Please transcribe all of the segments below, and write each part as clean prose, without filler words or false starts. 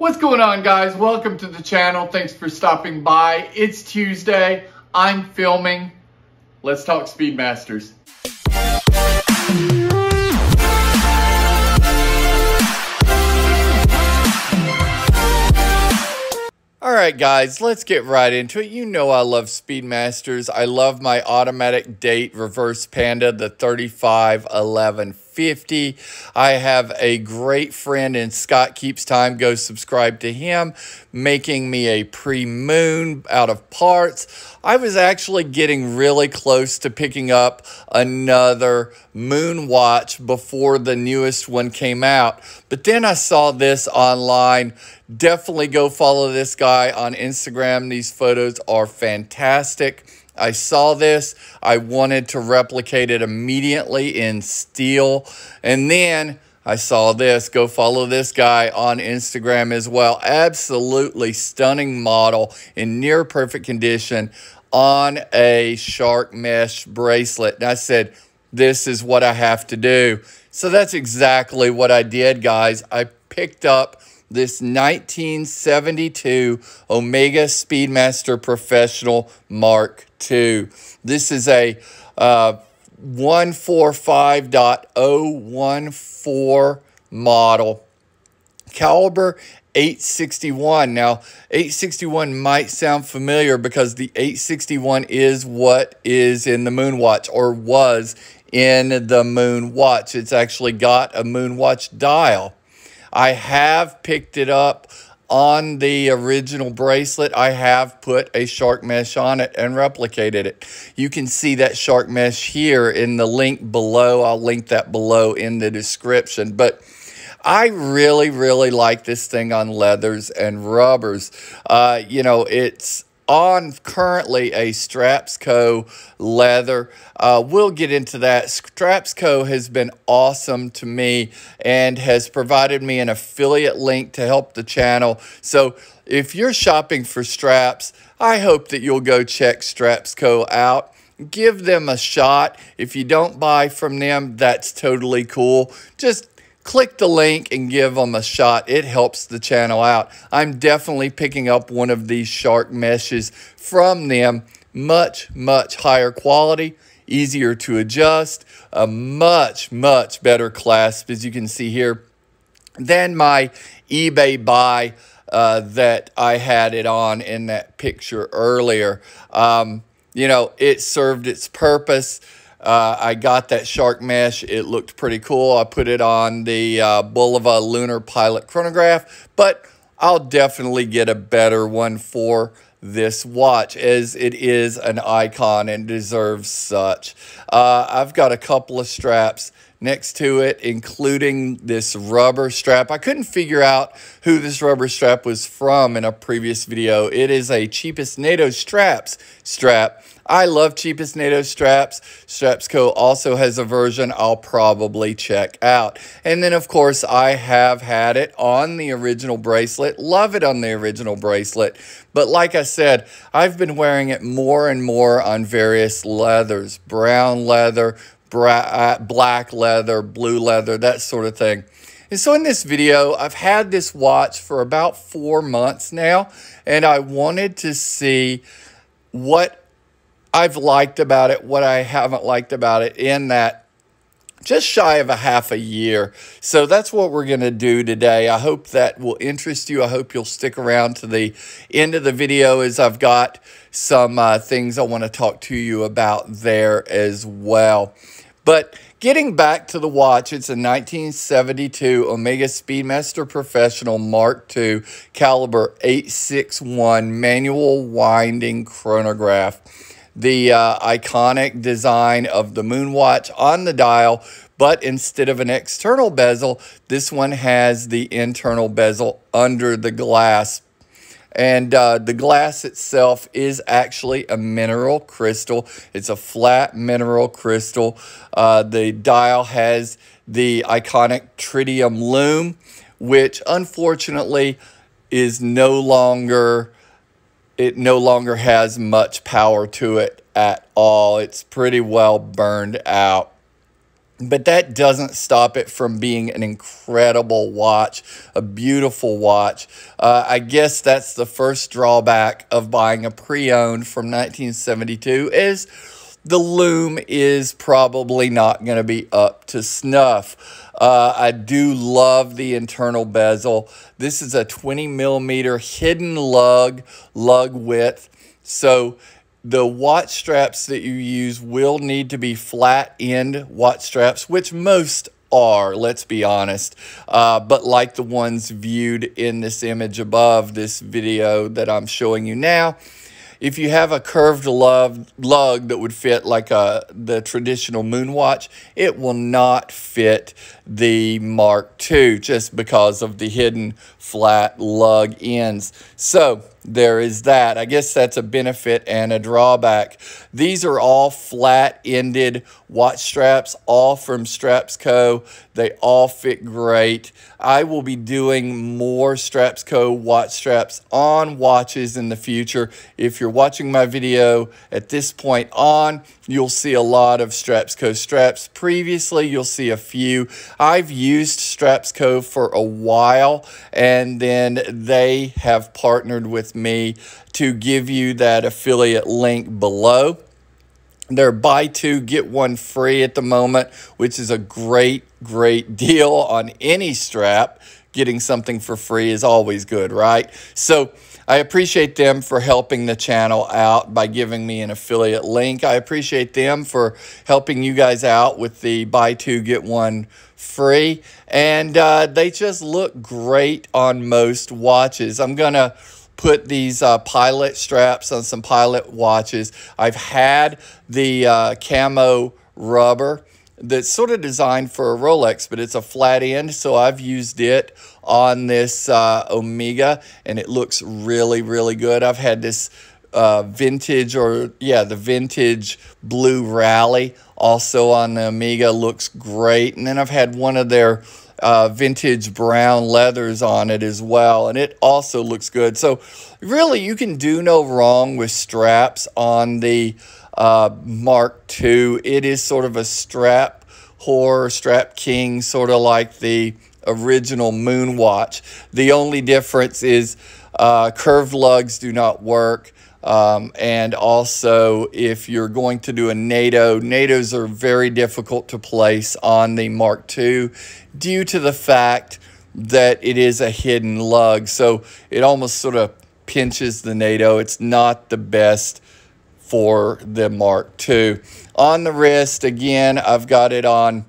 What's going on, guys? Welcome to the channel. Thanks for stopping by. It's Tuesday. I'm filming. Let's talk Speedmasters. All right, guys, let's get right into it. You know I love Speedmasters. I love my automatic date reverse panda, the 351150. I have a great friend in Scott Keeps Time. Go subscribe to him, making me a pre-moon out of parts. I was actually getting really close to picking up another moon watch before the newest one came out. But then I saw this online. Definitely go follow this guy on Instagram. These photos are fantastic. I saw this. I wanted to replicate it immediately in steel. And then I saw this. Go follow this guy on Instagram as well. Absolutely stunning model in near perfect condition on a Sharkmesh bracelet. And I said, this is what I have to do. So that's exactly what I did, guys. I picked up this 1972 Omega Speedmaster Professional Mark II. This is a 145.014 model. Caliber 861. Now, 861 might sound familiar because the 861 is what is in the Moonwatch, or was in the Moonwatch. It's actually got a Moonwatch dial. I have picked it up on the original bracelet. I have put a Sharkmesh on it and replicated it. You can see that Sharkmesh here in the link below. I'll link that below in the description. But I really, really like this thing on leathers and rubbers. You know, it's on currently a Strapsco leather. We'll get into that. Strapsco has been awesome to me and has provided me an affiliate link to help the channel. So if you're shopping for straps, I hope that you'll go check Strapsco out. Give them a shot. If you don't buy from them, that's totally cool. Just click the link and give them a shot. It helps the channel out. I'm definitely picking up one of these Sharkmeshes from them. Much, much higher quality, easier to adjust, a much, much better clasp, as you can see here, than my eBay buy that I had it on in that picture earlier. You know, it served its purpose. I got that Sharkmesh. It looked pretty cool. I put it on the Bulova Lunar Pilot chronograph, but I'll definitely get a better one for this watch, as it is an icon and deserves such. I've got a couple of straps next to it, including this rubber strap. I couldn't figure out who this rubber strap was from in a previous video. It is a Cheapest NATO Straps strap. I love Cheapest NATO straps. Strapsco also has a version I'll probably check out. And then, of course, I have had it on the original bracelet. Love it on the original bracelet. But like I said, I've been wearing it more and more on various leathers. Brown leather, black leather, blue leather, that sort of thing. And so in this video, I've had this watch for about 4 months now, and I wanted to see what I've liked about it, what I haven't liked about it in that just shy of a half a year. So that's what we're going to do today. I hope that will interest you. I hope you'll stick around to the end of the video, as I've got some things I want to talk to you about there as well. But getting back to the watch, it's a 1972 Omega Speedmaster Professional Mark II caliber 861 manual winding chronograph. The iconic design of the Moonwatch on the dial, but instead of an external bezel, this one has the internal bezel under the glass. And the glass itself is actually a mineral crystal. It's a flat mineral crystal. The dial has the iconic tritium lume, which unfortunately is no longer has much power to it at all. It's pretty well burned out. But that doesn't stop it from being an incredible watch, a beautiful watch. I guess that's the first drawback of buying a pre-owned from 1972 is the lume is probably not going to be up to snuff. I do love the internal bezel. This is a 20 millimeter hidden lug width. So the watch straps that you use will need to be flat end watch straps, which most are, let's be honest. But like the ones viewed in this image above this video that I'm showing you now, if you have a curved lug that would fit like the traditional moon watch, it will not fit the Mark II just because of the hidden flat lug ends. So there is that. I guess that's a benefit and a drawback. These are all flat-ended watch straps, all from Straps Co. They all fit great. I will be doing more Straps Co. watch straps on watches in the future. If you're watching my video at this point on, you'll see a lot of Straps Co. straps. Previously, you'll see a few. I've used Straps Co. for a while, and then they have partnered with me to give you that affiliate link below. They're buy two, get one free at the moment, which is a great deal on any strap. Getting something for free is always good, right? So I appreciate them for helping the channel out by giving me an affiliate link. I appreciate them for helping you guys out with the buy two, get one free. And they just look great on most watches. I'm going to put these pilot straps on some pilot watches. I've had the camo rubber that's sort of designed for a Rolex, but it's a flat end, so I've used it on this Omega, and it looks really good. I've had this the vintage blue Rally also on the Omega, looks great. And then I've had one of their vintage brown leathers on it as well, and it also looks good. So really, you can do no wrong with straps on the Mark II. It is sort of a strap whore, strap king, sort of like the original moon watch. The only difference is curved lugs do not work. And also, if you're going to do a NATO, NATOs are very difficult to place on the Mark II due to the fact that it is a hidden lug. So it almost sort of pinches the NATO. It's not the best for the Mark II. On the wrist, again, I've got it on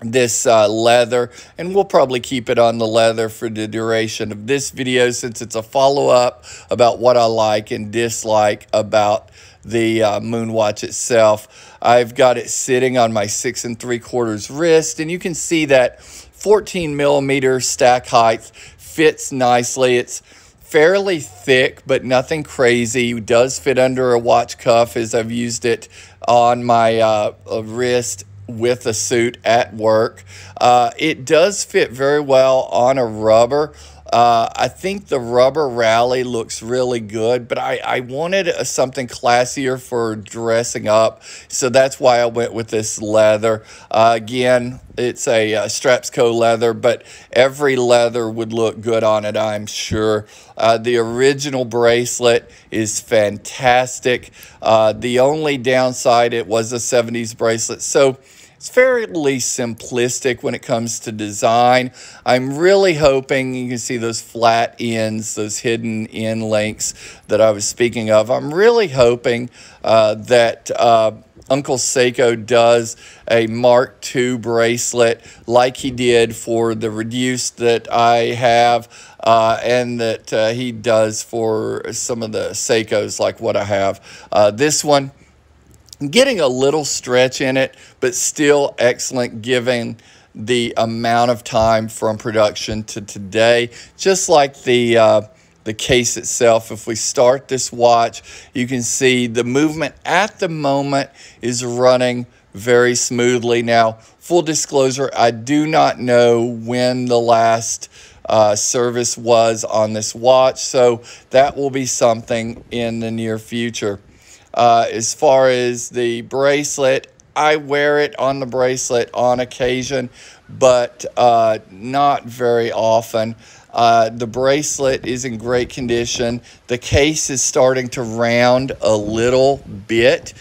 this leather, and we'll probably keep it on the leather for the duration of this video, since it's a follow-up about what I like and dislike about the moon watch itself. I've got it sitting on my 6 3/4 wrist, and you can see that 14 millimeter stack height fits nicely. It's fairly thick, but nothing crazy. It does fit under a watch cuff, as I've used it on my wrist with a suit at work. It does fit very well on a rubber. I think the rubber Rally looks really good, but I wanted something classier for dressing up, so that's why I went with this leather. Again, it's a Straps Co. leather, but every leather would look good on it, I'm sure. The original bracelet is fantastic. The only downside, it was a 70s bracelet, so it's fairly simplistic when it comes to design. I'm really hoping, you can see those flat ends, those hidden end links that I was speaking of. I'm really hoping that Uncle Seiko does a Mark II bracelet like he did for the reduced that I have, and that he does for some of the Seikos like what I have. This one, getting a little stretch in it, but still excellent given the amount of time from production to today. Just like the case itself, if we start this watch, you can see the movement at the moment is running very smoothly. Now, full disclosure, I do not know when the last service was on this watch, so that will be something in the near future. As far as the bracelet, I wear it on the bracelet on occasion, but not very often. The bracelet is in great condition. The case is starting to round a little bit.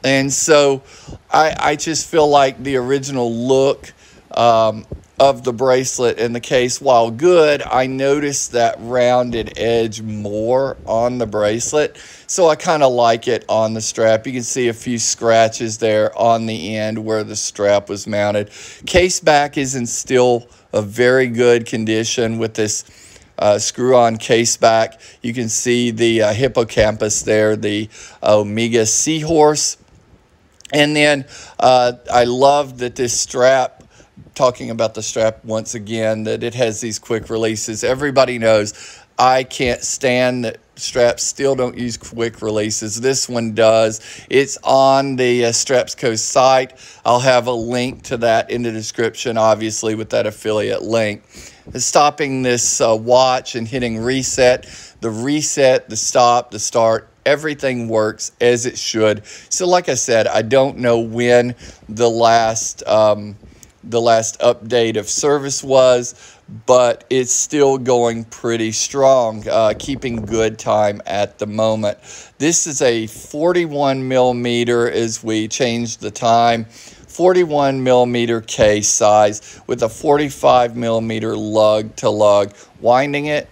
And so I just feel like the original look of the bracelet and the case, while good, I noticed that rounded edge more on the bracelet. So I kind of like it on the strap. You can see a few scratches there on the end where the strap was mounted. Case back is in still a very good condition with this screw-on case back. You can see the hippocampus there, the Omega Seahorse. And then I love that this strap, talking about the strap once again, that it has these quick releases. Everybody knows I can't stand that straps still don't use quick releases. This one does. It's on the Strapsco site. I'll have a link to that in the description, obviously, with that affiliate link. Stopping this watch and hitting reset, the stop, the start, everything works as it should. So like I said, I don't know when the last update of service was, but it's still going pretty strong, keeping good time at the moment. This is a 41 millimeter, as we change the time, 41 millimeter case size with a 45 millimeter lug to lug. Winding it,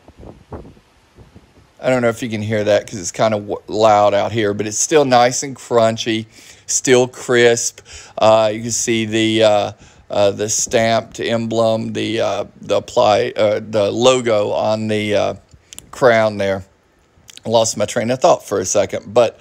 I don't know if you can hear that because it's kind of loud out here, but it's still nice and crunchy, still crisp. You can see the stamped emblem, the logo on the crown there. I lost my train of thought for a second, but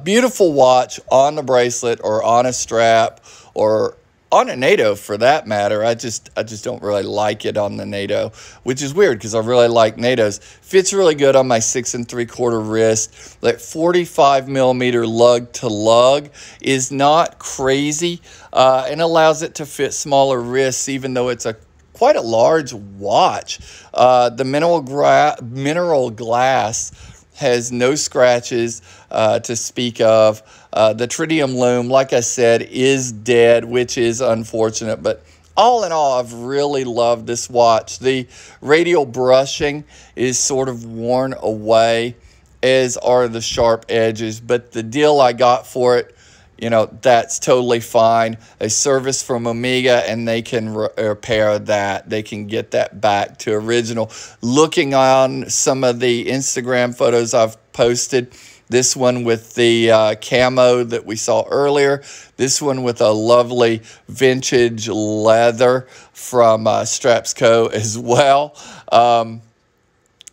beautiful watch on the bracelet or on a strap or on a NATO for that matter. I just don't really like it on the NATO, which is weird because I really like NATOs. Fits really good on my 6 3/4 wrist. That 45 millimeter lug to lug is not crazy and allows it to fit smaller wrists, even though it's quite a large watch. The mineral glass has no scratches to speak of. The tritium loom, like I said, is dead, which is unfortunate. But all in all, I've really loved this watch. The radial brushing is sort of worn away, as are the sharp edges. But the deal I got for it, you know, that's totally fine. A service from Omega, and they can repair that. They can get that back to original. Looking on some of the Instagram photos I've posted, this one with the camo that we saw earlier, this one with a lovely vintage leather from Strapsco as well.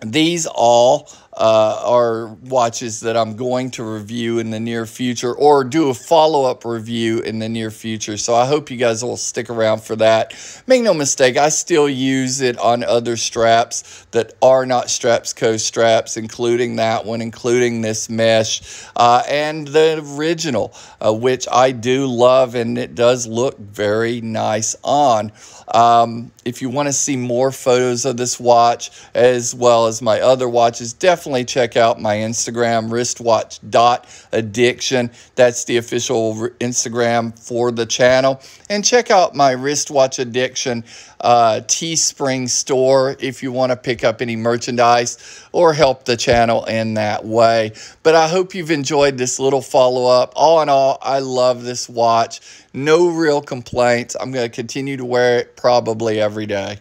These all are watches that I'm going to review in the near future or do a follow-up review in the near future. So I hope you guys will stick around for that. Make no mistake, I still use it on other straps that are not Strapsco straps, including that one, including this mesh, and the original, which I do love, and it does look very nice on. If you want to see more photos of this watch as well as my other watches, definitely check out my Instagram, wristwatch.addiction. That's the official Instagram for the channel. And check out my Wristwatch Addiction Teespring store if you want to pick up any merchandise or help the channel in that way. But I hope you've enjoyed this little follow-up. All in all, I love this watch. No real complaints. I'm going to continue to wear it probably every day.